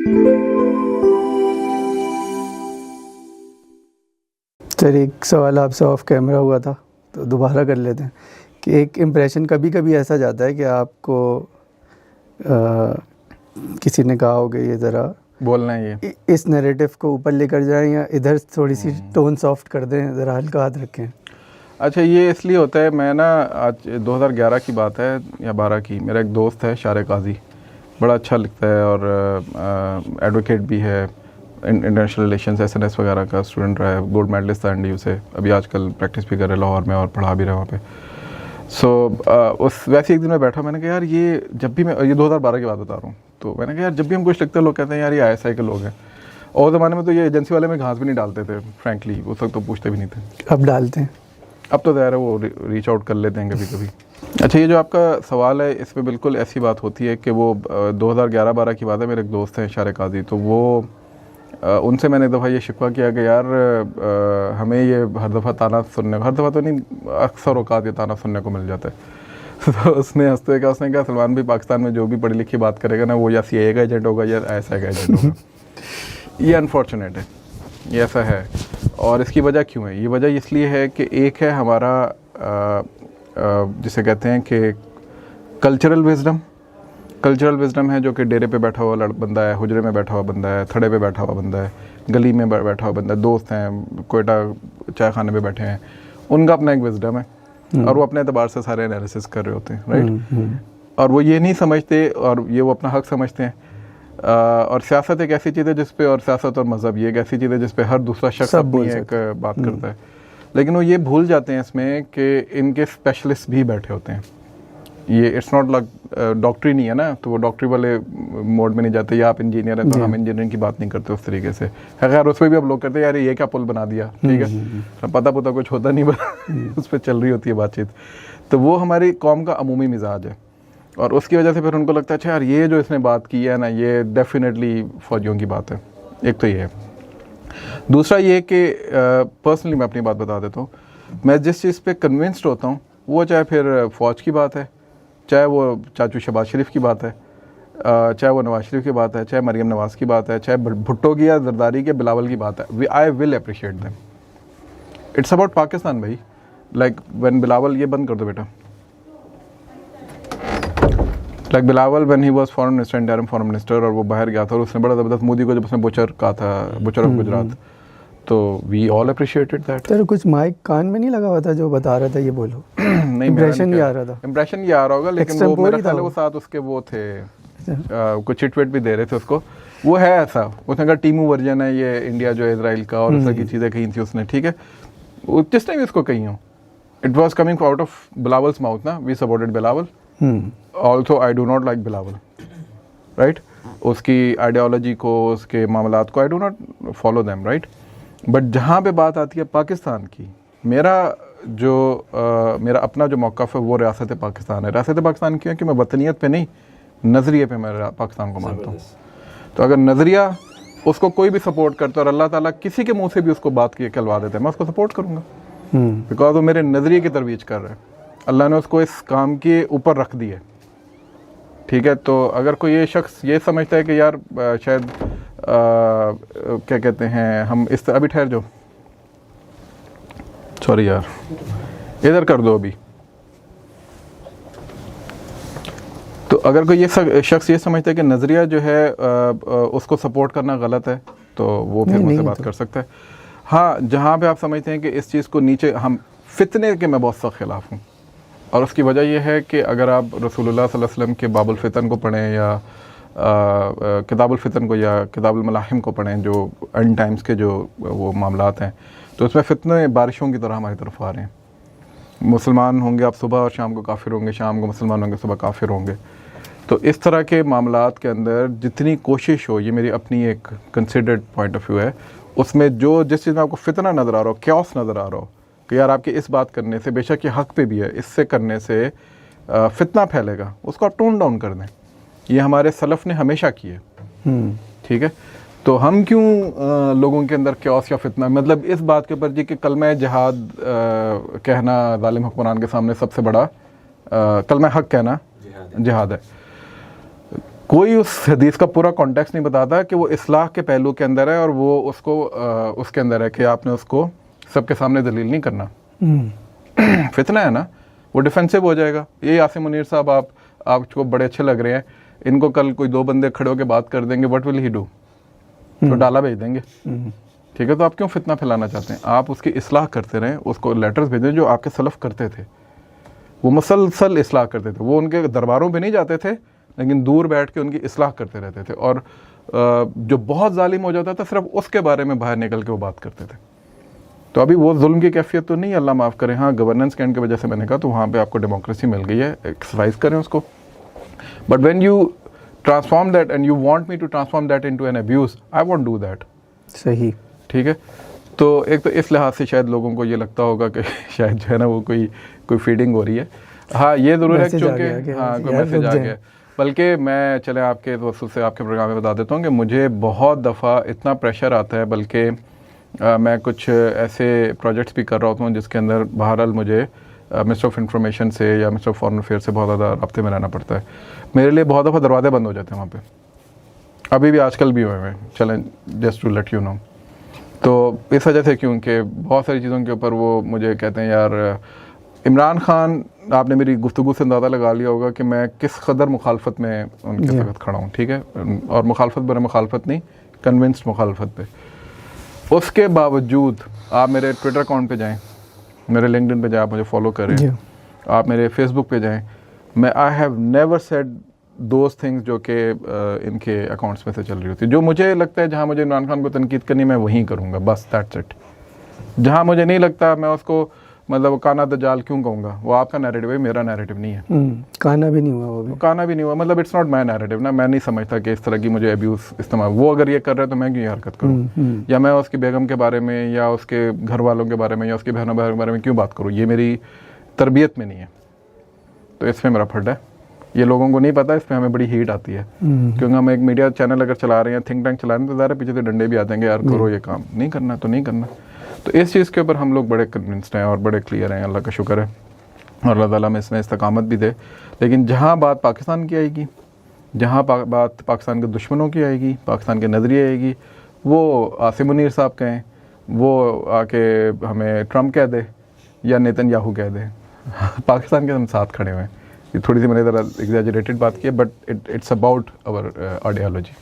سر ایک سوال آپ سے آف کیمرہ ہوا تھا تو دوبارہ کر لیتے ہیں کہ ایک امپریشن کبھی کبھی ایسا جاتا ہے کہ آپ کو کسی نے کہا ہو کہ یہ ذرا بولنا ہے یہ اس نیریٹو کو اوپر لے کر جائیں یا ادھر تھوڑی سی ٹون سافٹ کر دیں, ذرا ہلکا ہاتھ رکھیں. اچھا یہ اس لیے ہوتا ہے, میں نا آج 2011 کی بات ہے یا 12 کی, میرا ایک دوست ہے شارع قاضی, بڑا اچھا لکھتا ہے اور ایڈوکیٹ بھی ہے, انٹرنیشنل ریلیشنز SNS وغیرہ کا اسٹوڈنٹ رہا ہے, گولڈ میڈلسٹ تھا NDU سے, ابھی آج کل پریکٹس بھی کر رہے لاہور میں اور پڑھا بھی رہا وہاں پہ. ویسے ایک دن میں بیٹھا, میں نے کہا یار یہ جب بھی میں, یہ 2012 کی بات بتا رہا ہوں, تو میں نے کہا یار جب بھی ہم کچھ لکھتے ہیں لوگ کہتے ہیں یار یہ ISI کے لوگ ہیں, اور زمانے میں تو یہ ایجنسی والے میں گھاس بھی نہیں ڈالتے تھے فرینکلی, اس وقت تو پوچھتے بھی نہیں تھے, اب ڈالتے ہیں, اب تو ظاہر ہے وہ ریچ آؤٹ کر لیتے ہیں کبھی کبھی. اچھا یہ جو آپ کا سوال ہے اس میں بالکل ایسی بات ہوتی ہے کہ وہ 2011-12 کی بات ہے, میرے ایک دوست ہیں شارع قاضی, تو وہ ان سے میں نے ایک دفعہ یہ شکوہ کیا کہ یار ہمیں یہ ہر دفعہ تانا سننے, ہر دفعہ تو نہیں, اکثر اوقات یہ تانا سننے کو مل جاتا ہے. تو اس نے ہنستے ہوئے کہا, اس نے کہا سلمان بھی پاکستان میں جو بھی پڑھی لکھی بات کرے گا نا وہ یا CIA کا ایجنٹ ہوگا یا ISI کا ایجنٹ ہوگا. یہ انفارچونیٹ ہے, یہ ایسا ہے. اور اس کی وجہ کیوں ہے؟ یہ وجہ اس لیے ہے کہ ایک ہے ہمارا جسے کہتے ہیں کہ کلچرل وزڈم ہے, جو کہ ڈیرے پہ بیٹھا ہوا بندہ ہے, حجرے میں بیٹھا ہوا بندہ ہے, تھڑے پہ بیٹھا ہوا بندہ ہے, گلی میں بیٹھا ہوا بندہ ہے, دوست ہیں کوئٹہ چائے خانے پہ بیٹھے ہیں, ان کا اپنا ایک وزڈم ہے اور وہ اپنے اعتبار سے سارے انالیسس کر رہے ہوتے ہیں, رائٹ. اور وہ یہ نہیں سمجھتے, اور یہ وہ اپنا حق سمجھتے ہیں. اور سیاست ایک ایسی چیز ہے جس پہ, اور سیاست اور مذہب یہ ایک ایسی چیز ہے جس پہ ہر دوسرا شخص اپنی ایک بات کرتا ہے, لیکن وہ یہ بھول جاتے ہیں اس میں کہ ان کے اسپیشلسٹ بھی بیٹھے ہوتے ہیں. یہ اٹس ناٹ لائک ڈاکٹری نہیں ہے نا, تو وہ ڈاکٹری والے موڈ میں نہیں جاتے, یا آپ انجینئر ہیں تو ہم انجینئرنگ کی بات نہیں کرتے اس طریقے سے. خیر اس پہ بھی اب لوگ کہتے ہیں یار یہ کیا پل بنا دیا, ٹھیک ہے, پتہ کچھ ہوتا نہیں, اس پہ چل رہی ہوتی ہے بات چیت. تو وہ ہماری قوم کا عمومی مزاج ہے, اور اس کی وجہ سے پھر ان کو لگتا ہے اچھا یار یہ جو اس نے بات کی ہے نا یہ ڈیفینیٹلی فوجیوں کی بات ہے. ایک تو یہ ہے. دوسرا یہ کہ پرسنلی میں اپنی بات بتا دیتا ہوں, میں جس چیز پہ کنونسڈ ہوتا ہوں وہ چاہے پھر فوج کی بات ہے, چاہے وہ چاچو شہباز شریف کی بات ہے, چاہے وہ نواز شریف کی بات ہے, چاہے مریم نواز کی بات ہے, چاہے بھٹو کی یا زرداری کے بلاول کی بات ہے, I will appreciate them. It's about Pakistan بھائی. لائک وین بلاول, یہ بند کر دو بیٹا, like Bilawal when he was foreign minister, interim foreign minister, اور وہ باہر گیا تھا اور اس نے بڑا زبردست مودی کو جب اس نے بچر کہا تھا, بچر آف گجرات, تو وی آل اپریشیٹڈ دیٹ. سر کچھ مائک کان میں نہیں لگا ہوا تھا جو بتا رہا تھا یہ بولو؟ نہیں, امپریشن یہ آ رہا تھا, امپریشن یہ آ رہا ہوگا, لیکن وہ میرا خیال ہے وہ ساتھ اس کے وہ تھے, کچھ چٹ وٹ بھی دے رہے تھے اس کو. وہ ہے ایسا, اس نے کہا ٹیمو ورژن ہے یہ انڈیا جو ہے اسرائیل کا, اور اس طرح کی چیزیں کہی تھیں اس نے, ٹھیک ہے, جس ٹائم اس کو کہی ہوں. It was coming out of Bilawal's mouth نا, we supported Bilawal. Also I do not like Bilawal, right. اس کی آئیڈیالوجی کو, اس کے معاملات کو I do not follow them, right. But جہاں پہ بات آتی ہے پاکستان کی, میرا اپنا جو موقف ہے وہ ریاست پاکستان ہے. ریاست پاکستان کیوں؟ کہ میں وطنیت پہ نہیں, نظریے پہ میں پاکستان کو مانتا ہوں. تو اگر نظریہ اس کو کوئی بھی سپورٹ کرتا ہے اور اللہ تعالیٰ کسی کے منہ سے بھی اس کو بات کی کہلوا دیتا ہے, میں اس کو سپورٹ کروں گا, بیکاز وہ میرے نظریے کی ترویج کر رہا ہے. اللہ نے اس کو اس کام کے اوپر رکھ دی ہے, ٹھیک ہے. تو اگر کوئی یہ شخص یہ سمجھتا ہے کہ یار شاید کیا کہتے ہیں ہم اس ابھی ٹھہر جاؤ, سوری یار ادھر کر دو ابھی. تو اگر کوئی یہ شخص یہ سمجھتا ہے کہ نظریہ جو ہے اس کو سپورٹ کرنا غلط ہے, تو وہ پھر مجھ سے بات کر سکتا ہے. ہاں, جہاں پہ آپ سمجھتے ہیں کہ اس چیز کو نیچے, ہم فتنے کے میں بہت سخت خلاف ہوں, اور اس کی وجہ یہ ہے کہ اگر آپ رسول اللہ صلی اللہ علیہ وسلم کے باب الفتن کو پڑھیں, یا کتاب الفتن کو, یا کتاب الملاحم کو پڑھیں, جو اینڈ ٹائمز کے جو وہ معاملات ہیں, تو اس میں فتنے بارشوں کی طرح ہماری طرف آ رہے ہیں. مسلمان ہوں گے آپ صبح, اور شام کو کافر ہوں گے, شام کو مسلمان ہوں گے, صبح کافر ہوں گے. تو اس طرح کے معاملات کے اندر جتنی کوشش ہو, یہ میری اپنی ایک کنسیڈرڈ پوائنٹ آف ویو ہے, اس میں جس چیز میں آپ کو فتنہ نظر آ رہا ہو, کیوس نظر آ رہا ہو, کہ یار آپ کے اس بات کرنے سے, بے شک یہ حق پہ بھی ہے, اس سے کرنے سے فتنہ پھیلے گا, اس کو آپ ٹون ڈاؤن کر دیں. یہ ہمارے سلف نے ہمیشہ کیے, ٹھیک ہے. تو ہم کیوں لوگوں کے اندر کیوس یا فتنہ, مطلب اس بات کے اوپر جی کہ کلمہ جہاد کہنا ظالم حکمران کے سامنے سب سے بڑا, کلمہ حق کہنا جہاد ہے. کوئی اس حدیث کا پورا کانٹیکسٹ نہیں بتاتا کہ وہ اصلاح کے پہلو کے اندر ہے اور وہ اس کو اس کے اندر ہے کہ آپ نے اس کو سب کے سامنے دلیل نہیں کرنا. فتنہ ہے نا, وہ ڈیفینسو ہو جائے گا. یہ یاسر منیر صاحب آپ کو بڑے اچھے لگ رہے ہیں, ان کو کل کوئی 2 بندے کھڑے ہو کے بات کر دیں گے, وٹ ول ہی ڈو, تو ڈالا بھیج دیں گے. ٹھیک ہے, تو آپ کیوں فتنہ پھیلانا چاہتے ہیں؟ آپ اس کی اصلاح کرتے رہیں, اس کو لیٹرز بھیجیں جو آپ کے سلف کرتے تھے. وہ مسلسل اصلاح کرتے تھے, وہ ان کے درباروں پہ نہیں جاتے تھے لیکن دور بیٹھ کے ان کی اصلاح کرتے رہتے تھے, اور جو بہت ظالم ہو جاتا تھا صرف اس کے بارے میں باہر نکل کے وہ بات کرتے تھے. تو ابھی وہ ظلم کی کیفیت تو نہیں, اللہ معاف کرے. ہاں, گورننس کے اینڈ کی وجہ سے میں نے کہا تو وہاں پہ آپ کو ڈیموکریسی مل گئی ہے, ایکسرسائز کریں اس کو. But when you transform that and you want me to transform that into an abuse, I won't do that. صحیح, ٹھیک ہے. تو ایک تو اس لحاظ سے شاید لوگوں کو یہ لگتا ہوگا کہ شاید جو ہے نا وہ کوئی فیڈنگ ہو رہی ہے. ہاں, یہ ضرور ہے چونکہ ہاں کوئی میسج آ گیا. بلکہ میں چلے آپ کے توسط سے آپ کے پروگرام میں بتا دیتا ہوں کہ مجھے بہت دفعہ اتنا پریشر آتا ہے, بلکہ میں کچھ ایسے پروجیکٹس بھی کر رہا ہوتا ہوں جس کے اندر بہرحال مجھے منسٹر آف انفارمیشن سے یا منسٹر آف فارن افیئر سے بہت زیادہ رابطے میں رہنا پڑتا ہے. میرے لیے بہت دفعہ دروازے بند ہو جاتے ہیں وہاں پہ, ابھی بھی آج کل بھی ہوئے ہیں. چلیں, just to let you know. تو اس وجہ سے کیونکہ بہت ساری چیزوں کے اوپر وہ مجھے کہتے ہیں یار عمران خان, آپ نے میری گفتگو سے اندازہ لگا لیا ہوگا کہ میں کس قدر مخالفت میں ان کے ساتھ کھڑا ہوں. ٹھیک ہے, اور مخالفت برے مخالفت نہیں, کنونسڈ مخالفت پہ. اس کے باوجود آپ میرے ٹویٹر اکاؤنٹ پہ جائیں, میرے لنکڈن پہ جائیں, آپ مجھے فالو کریں, آپ میرے فیس بک پہ جائیں, میں I have never said those things جو کہ ان کے اکاؤنٹس میں سے چل رہی ہوتی. جو مجھے لگتا ہے جہاں مجھے عمران خان کو تنقید کرنی میں وہیں کروں گا, بس دیٹس اٹ. جہاں مجھے نہیں لگتا میں اس کو مطلب کانا دجال کیوں کہوں گا, وہ آپ کا نیریٹو ہے, میرا نیریٹو نہیں ہے. کانا بھی نہیں ہوا, وہ بھی کانا بھی نہیں ہوا, مطلب اٹس ناٹ مائی نیریٹو نا. میں نہیں سمجھتا کہ اس طرح کی مجھے ابیوز استعمال, وہ اگر یہ کر رہے تو میں کیوں یہ حرکت کروں, یا میں اس کی بیگم کے بارے میں یا اس کے گھر والوں کے بارے میں یا اس کی بہنوں کے بارے میں کیوں بات کروں. یہ میری تربیت میں نہیں ہے, تو اس میں میرا پھٹ ہے. یہ لوگوں کو نہیں پتا, اس پہ ہمیں بڑی ہیٹ آتی ہے کیونکہ ہم ایک میڈیا چینل اگر چلا رہے ہیں, تھنک ٹینک چلا رہے ہیں, تو ظاہر ہے پیچھے سے ڈنڈے بھی آتے ہیں کہ یار کرو یہ کام, نہیں کرنا تو نہیں کرنا. تو اس چیز کے اوپر ہم لوگ بڑے کنونسڈ ہیں اور بڑے کلیئر ہیں, اللہ کا شکر ہے, اور اللہ تعالیٰ میں اس میں استقامت بھی دے. لیکن جہاں بات پاکستان کی آئے گی, جہاں بات پاکستان کے دشمنوں کی آئے گی, پاکستان کے نظریے آئے گی, وہ آصم منیر صاحب کہیں, وہ آ کے ہمیں ٹرمپ کہہ دے یا نیتن یاہو کہہ دے, پاکستان کے ہم ساتھ کھڑے ہوئے ہیں. یہ تھوڑی سی میں نے ذرا ایگزیجریٹڈ بات کی ہے, but it's about our ideology.